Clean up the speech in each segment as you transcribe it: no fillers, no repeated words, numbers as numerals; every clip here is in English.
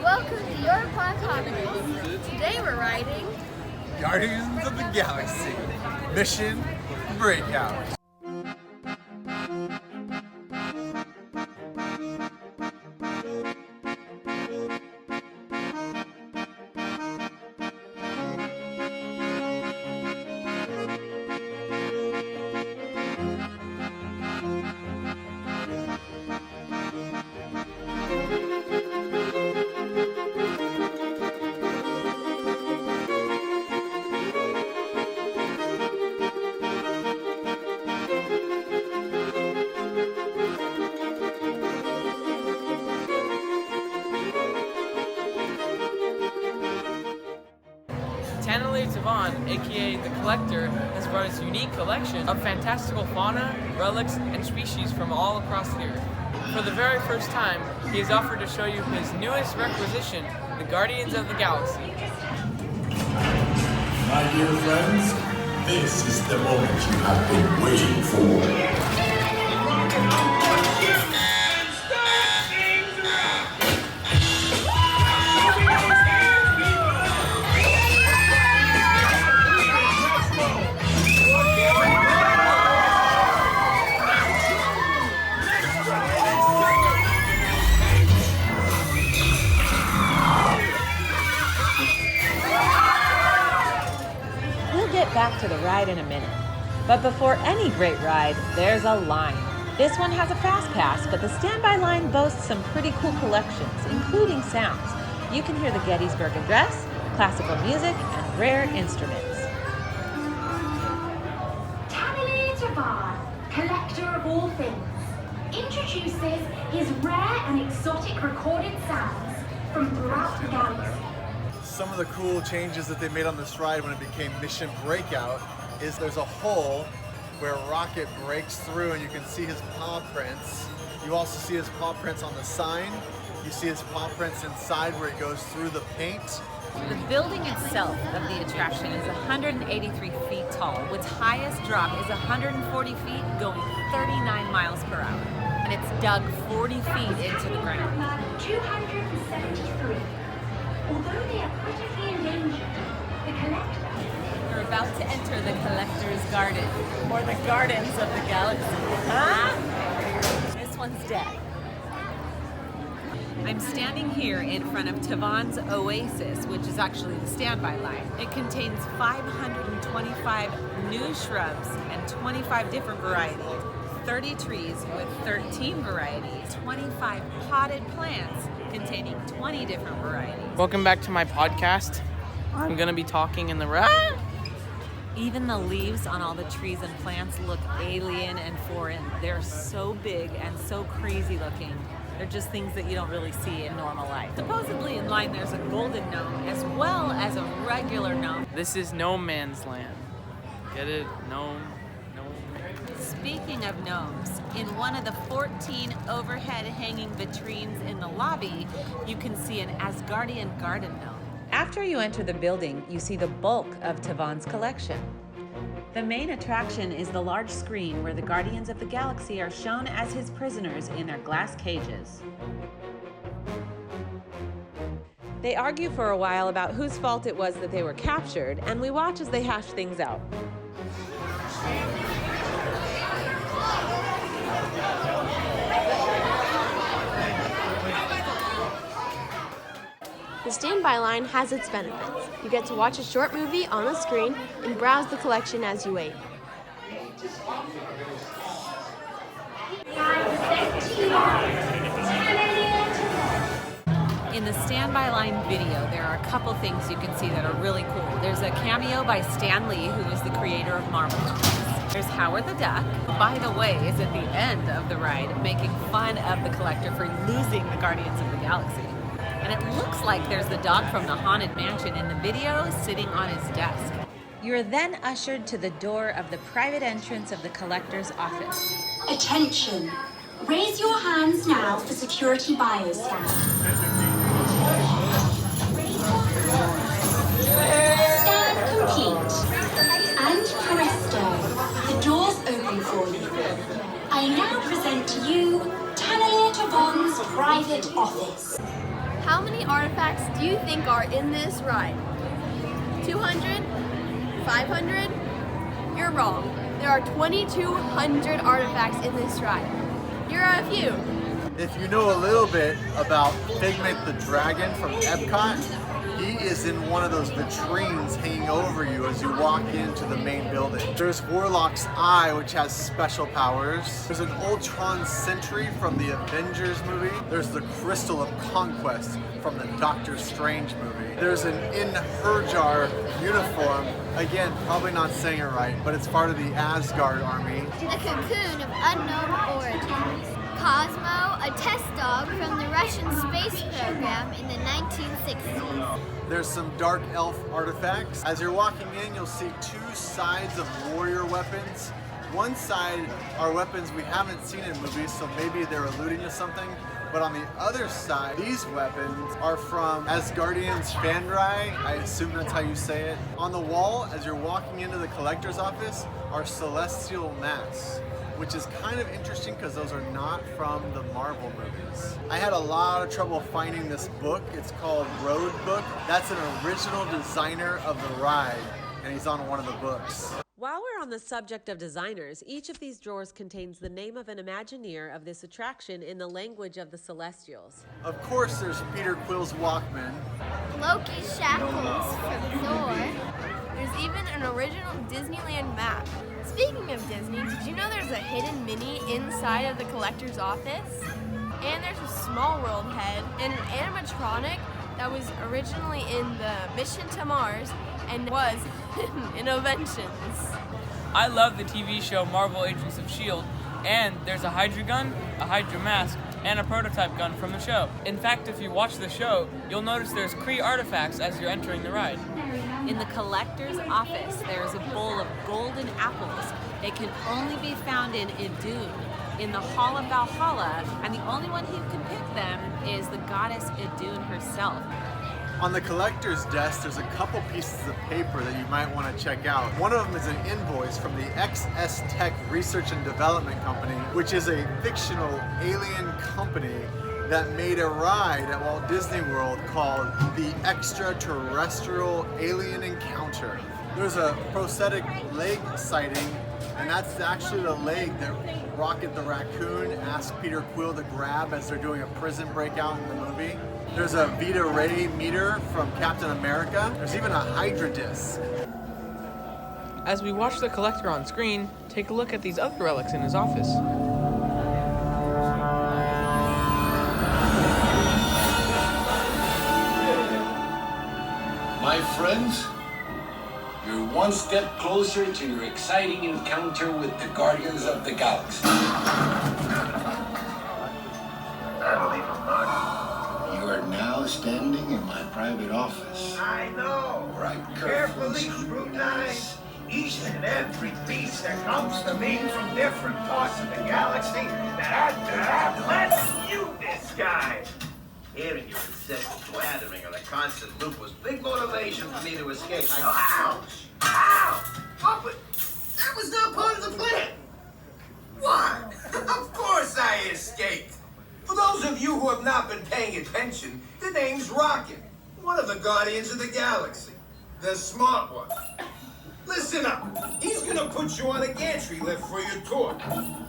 Welcome to your podcast. Today we're riding Guardians of the Galaxy Mission Breakout. Tavon, aka the Collector, has brought his unique collection of fantastical fauna, relics, and species from all across the Earth. For the very first time, he has offered to show you his newest requisition, the Guardians of the Galaxy. My dear friends, this is the moment you have been waiting for. Back to the ride in a minute. But before any great ride, there's a line. This one has a fast pass, but the standby line boasts some pretty cool collections, including sounds. You can hear the Gettysburg Address, classical music, and rare instruments. Tavon, collector of all things, introduces his rare and exotic recorded sounds from throughout the galaxy. Some of the cool changes that they made on this ride when it became Mission Breakout is there's a hole where Rocket breaks through and you can see his paw prints. You also see his paw prints on the sign. You see his paw prints inside where he goes through the paint. The building itself of the attraction is 183 feet tall. Its highest drop is 140 feet, going 39 miles per hour. And it's dug 40 feet into the ground. 273. Although they are critically endangered, the Collector... We're about to enter the Collector's Garden, or the Gardens of the Galaxy. Huh? This one's dead. I'm standing here in front of Tavon's Oasis, which is actually the standby line. It contains 525 new shrubs and 25 different varieties, 30 trees with 13 varieties, 25 potted plants containing 20 different varieties. Welcome back to my podcast. I'm gonna be talking in the ride. Even the leaves on all the trees and plants look alien and foreign. They're so big and so crazy looking. They're just things that you don't really see in normal life. Supposedly in line there's a golden gnome as well as a regular gnome. This is no man's land. Get it? Gnome. Speaking of gnomes, in one of the 14 overhead hanging vitrines in the lobby, you can see an Asgardian garden gnome. After you enter the building, you see the bulk of Tavon's collection. The main attraction is the large screen where the Guardians of the Galaxy are shown as his prisoners in their glass cages. They argue for a while about whose fault it was that they were captured, and we watch as they hash things out. The standby line has its benefits. You get to watch a short movie on the screen and browse the collection as you wait. In the standby line video, there are a couple things you can see that are really cool. There's a cameo by Stan Lee, who is the creator of Marvel Comics. There's Howard the Duck, who, by the way, is at the end of the ride making fun of the Collector for losing the Guardians of the Galaxy. And it looks like there's the dog from the Haunted Mansion in the video sitting on his desk. You're then ushered to the door of the private entrance of the Collector's office. Attention! Raise your hands now for security bioscan. Scan complete. And presto, the doors open for you. I now present to you Tavon's private office. How many artifacts do you think are in this ride? 200? 500? You're wrong. There are 2,200 artifacts in this ride. Here are a few. If you know a little bit about Figment the Dragon from Epcot, he is in one of those vitrines hanging over you as you walk into the main building. There's Warlock's Eye, which has special powers. There's an Ultron Sentry from the Avengers movie. There's the Crystal of Conquest from the Doctor Strange movie. There's an In Her Jar uniform. Again, probably not saying it right, but it's part of the Asgard army. A cocoon of unknown origins. Cosmo, a test dog from the Russian space program in the 1960s. There's some dark elf artifacts. As you're walking in, you'll see two sides of warrior weapons. One side are weapons we haven't seen in movies, so maybe they're alluding to something. But on the other side, these weapons are from Asgardian's Fandrai. I assume that's how you say it. On the wall, as you're walking into the collector's office, are celestial masks, which is kind of interesting because those are not from the Marvel movies. I had a lot of trouble finding this book. It's called Road Book. That's an original designer of the ride, and he's on one of the books. While we're on the subject of designers, each of these drawers contains the name of an Imagineer of this attraction in the language of the Celestials. Of course, there's Peter Quill's Walkman. Loki's shackles from Thor. There's even an original Disneyland map. Speaking of Disney, did you know there's a hidden Minnie inside of the collector's office? And there's a Small World head and an animatronic that was originally in the Mission to Mars and was in Inventions. I love the TV show Marvel Agents of S.H.I.E.L.D., and there's a Hydra gun, a Hydra mask, and a prototype gun from the show. In fact, if you watch the show, you'll notice there's Kree artifacts as you're entering the ride. In the collector's office, there's a bowl of golden apples. They can only be found in Idun, in the Hall of Valhalla, and the only one who can pick them is the goddess Idun herself. On the collector's desk, there's a couple pieces of paper that you might want to check out. One of them is an invoice from the XS Tech Research and Development Company, which is a fictional alien company that made a ride at Walt Disney World called the Extraterrestrial Alien Encounter. There's a prosthetic leg sighting, and that's actually the leg that Rocket the Raccoon asked Peter Quill to grab as they're doing a prison breakout in the movie. There's a Vita Ray meter from Captain America. There's even a Hydra disc. As we watch the collector on screen, take a look at these other relics in his office. My friends, you're one step closer to your exciting encounter with the Guardians of the Galaxy. I believe him not. You are now standing in my private office. I know. Where I Carefully scrutinize each and every piece that comes to me from different parts of the galaxy that have led you, this guy. Hearing your incessant blathering on a constant loop was big motivation for me to escape. I go, ouch! Ow! Oh, but that was not part of the plan. What? Of course I escaped. For those of you who have not been paying attention, the name's Rocket, one of the Guardians of the Galaxy, the smart one. Listen up. He's gonna put you on a gantry lift for your tour.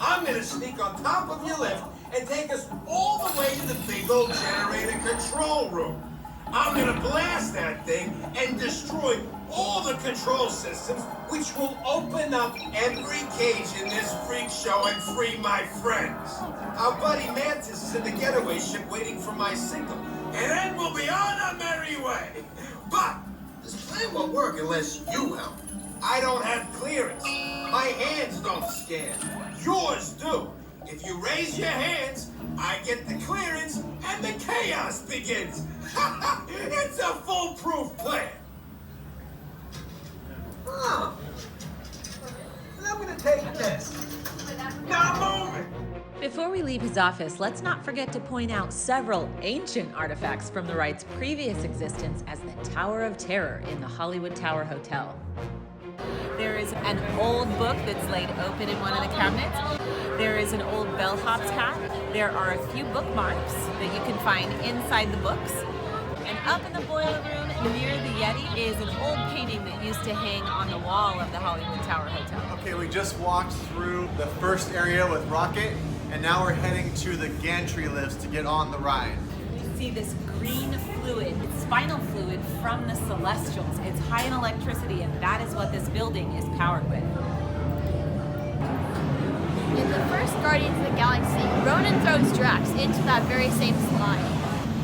I'm gonna sneak on top of your lift and take us all the way to the big old generator control room. I'm gonna blast that thing and destroy all the control systems, which will open up every cage in this freak show and free my friends. Our buddy Mantis is in the getaway ship waiting for my signal, and then we'll be on our merry way. But this plan won't work unless you help. I don't have clearance. My hands don't scan. Yours do. If you raise your hands, I get the clearance and the chaos begins. It's a foolproof plan. Oh. I'm gonna take this. Now move it. Before we leave his office, let's not forget to point out several ancient artifacts from the ride's previous existence as the Tower of Terror in the Hollywood Tower Hotel. There is an old book that's laid open in one of the cabinets. There is an old bellhop's hat. There are a few bookmarks that you can find inside the books. And up in the boiler room near the Yeti is an old painting that used to hang on the wall of the Hollywood Tower Hotel. Okay, we just walked through the first area with Rocket, and now we're heading to the gantry lifts to get on the ride. You see this green fluid, it's spinal fluid from the Celestials. It's high in electricity, and that is what this building is powered with. In the first Guardians of the Galaxy, Ronan throws Drax into that very same slide.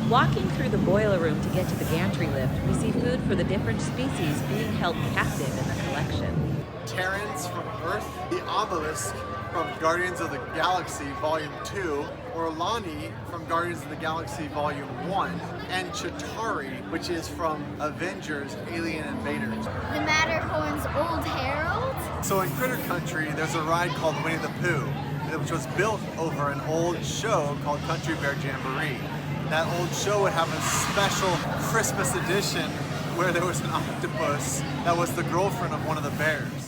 Walking through the boiler room to get to the gantry lift, we see food for the different species being held captive in the collection. Terrans from Earth, the Obelisk from Guardians of the Galaxy Volume 2, Orlani from Guardians of the Galaxy Volume 1, and Chitauri, which is from Avengers Alien Invaders. The Matterhorn's Old Herald. So in Critter Country, there's a ride called Winnie the Pooh, which was built over an old show called Country Bear Jamboree. That old show would have a special Christmas edition where there was an octopus that was the girlfriend of one of the bears.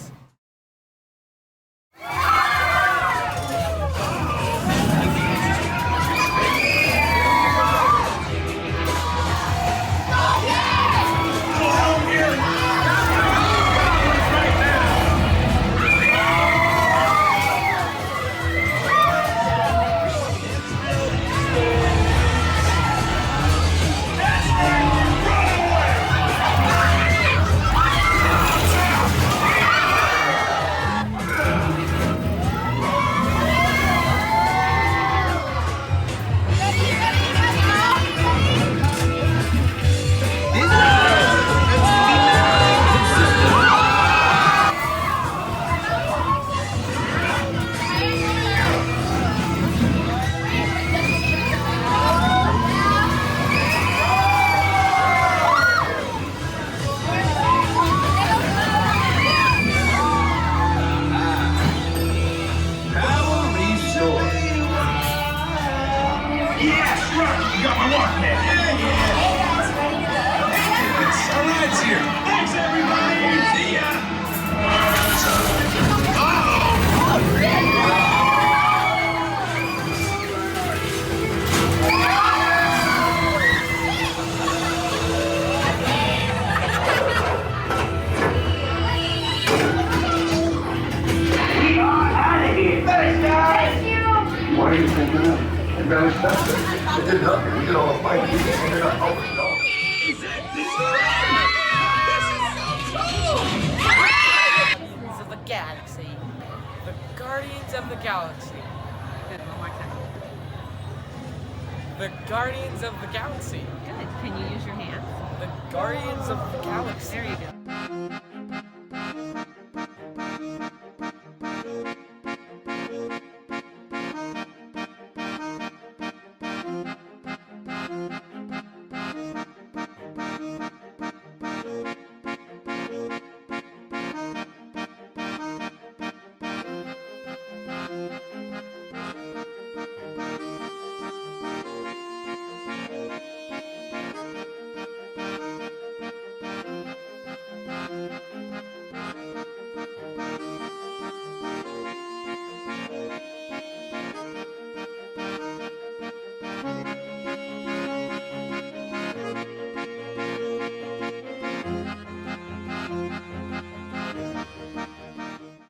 Why are you thinking of? It barely stopped it. It didn't help you. We did all the fighting. You ended up helping us all. Guardians of the Galaxy. The Guardians of the Galaxy. Good, one more time. The Guardians of the Galaxy. Good. Can you use your hands? The Guardians of the Galaxy. There you go.